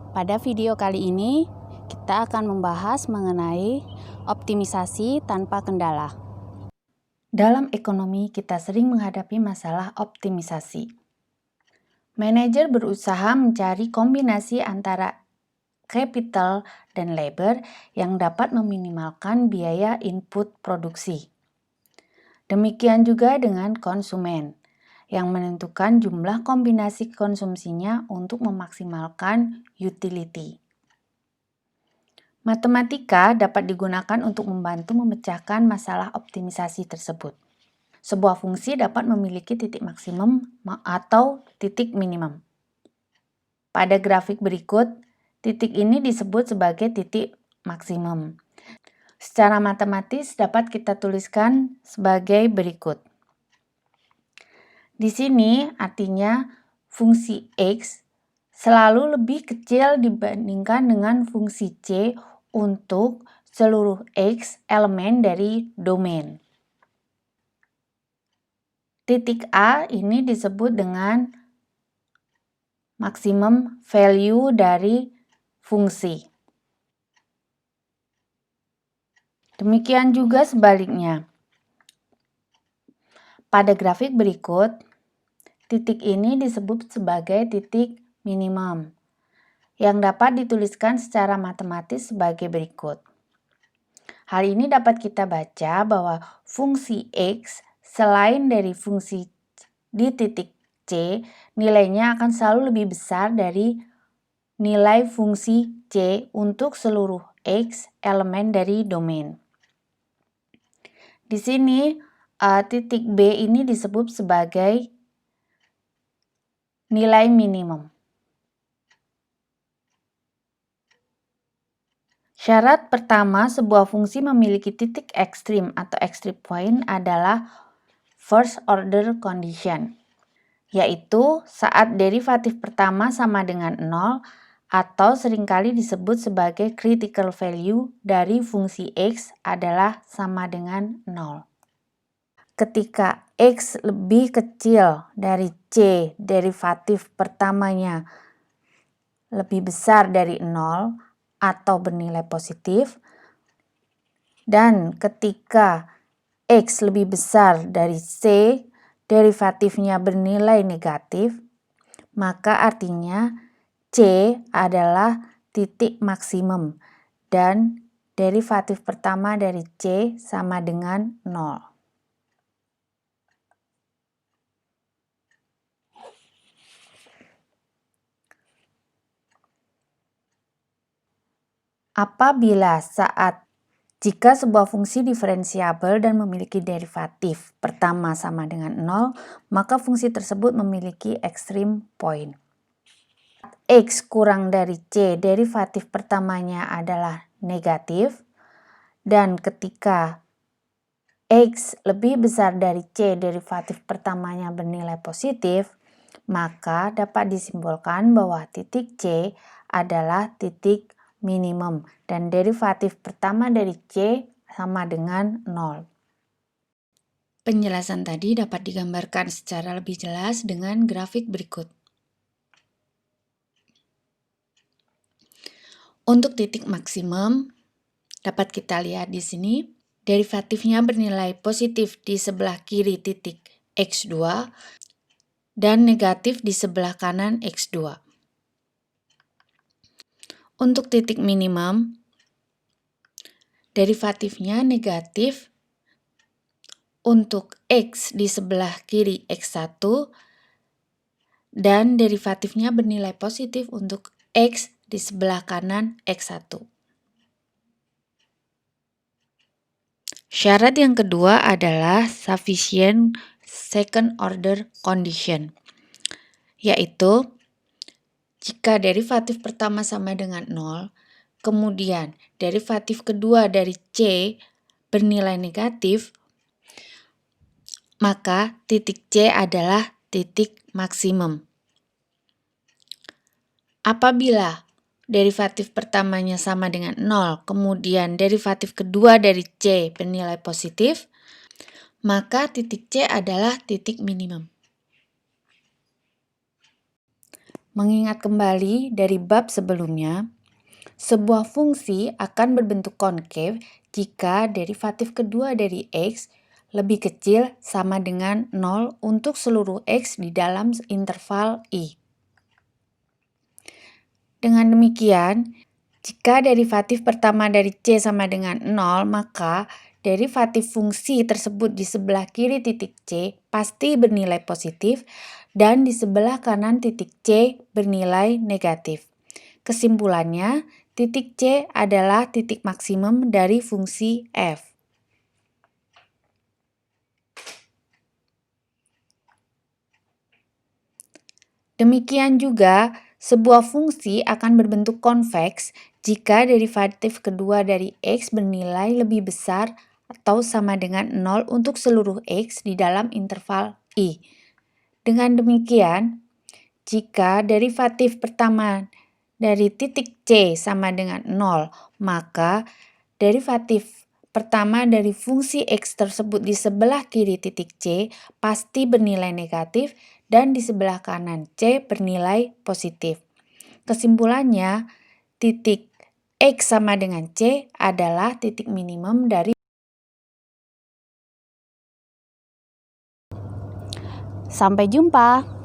Pada video kali ini, kita akan membahas mengenai optimisasi tanpa kendala. Dalam ekonomi, kita sering menghadapi masalah optimisasi. Manajer berusaha mencari kombinasi antara capital dan labor yang dapat meminimalkan biaya input produksi. Demikian juga dengan konsumen, yang menentukan jumlah kombinasi konsumsinya untuk memaksimalkan utility. Matematika dapat digunakan untuk membantu memecahkan masalah optimisasi tersebut. Sebuah fungsi dapat memiliki titik maksimum atau titik minimum. Pada grafik berikut, titik ini disebut sebagai titik maksimum. Secara matematis dapat kita tuliskan sebagai berikut. Di sini artinya fungsi X selalu lebih kecil dibandingkan dengan fungsi C untuk seluruh X elemen dari domain. Titik A ini disebut dengan maksimum value dari fungsi. Demikian juga sebaliknya. Pada grafik berikut, titik ini disebut sebagai titik minimum, yang dapat dituliskan secara matematis sebagai berikut. Hal ini dapat kita baca bahwa fungsi X selain dari fungsi di titik C, nilainya akan selalu lebih besar dari nilai fungsi C untuk seluruh X elemen dari domain. Di sini titik B ini disebut sebagai nilai minimum. Syarat pertama sebuah fungsi memiliki titik ekstrim atau extreme point adalah first order condition, yaitu saat derivatif pertama sama dengan 0 atau seringkali disebut sebagai critical value dari fungsi X adalah sama dengan 0. Ketika X lebih kecil dari C, derivatif pertamanya lebih besar dari 0 atau bernilai positif, dan ketika X lebih besar dari C, derivatifnya bernilai negatif, maka artinya C adalah titik maksimum dan derivatif pertama dari C sama dengan 0. Apabila jika sebuah fungsi diferensiabel dan memiliki derivatif pertama sama dengan 0, maka fungsi tersebut memiliki extreme point. X kurang dari C, derivatif pertamanya adalah negatif, dan ketika X lebih besar dari C, derivatif pertamanya bernilai positif, maka dapat disimbolkan bahwa titik C adalah titik minimum dan derivatif pertama dari C sama dengan 0. Penjelasan tadi dapat digambarkan secara lebih jelas dengan grafik berikut. Untuk titik maksimum dapat kita lihat di sini, derivatifnya bernilai positif di sebelah kiri titik X2 dan negatif di sebelah kanan X2. Untuk titik minimum, derivatifnya negatif untuk X di sebelah kiri X1 dan derivatifnya bernilai positif untuk X di sebelah kanan X1. Syarat yang kedua adalah sufficient second order condition, yaitu jika derivatif pertama sama dengan 0, kemudian derivatif kedua dari C bernilai negatif, maka titik C adalah titik maksimum. Apabila derivatif pertamanya sama dengan 0, kemudian derivatif kedua dari C bernilai positif, maka titik C adalah titik minimum. Mengingat kembali dari bab sebelumnya, sebuah fungsi akan berbentuk konkav jika derivatif kedua dari X lebih kecil sama dengan 0 untuk seluruh X di dalam interval I. Dengan demikian, jika derivatif pertama dari C sama dengan 0, maka derivatif fungsi tersebut di sebelah kiri titik C pasti bernilai positif dan di sebelah kanan titik C bernilai negatif. Kesimpulannya, titik C adalah titik maksimum dari fungsi f. Demikian juga, sebuah fungsi akan berbentuk konveks jika derivatif kedua dari X bernilai lebih besar atau sama dengan 0 untuk seluruh X di dalam interval I. Dengan demikian, jika derivatif pertama dari titik C sama dengan 0, maka derivatif pertama dari fungsi X tersebut di sebelah kiri titik C pasti bernilai negatif dan di sebelah kanan C bernilai positif. Kesimpulannya, titik X sama dengan C adalah titik minimum dari. Sampai jumpa.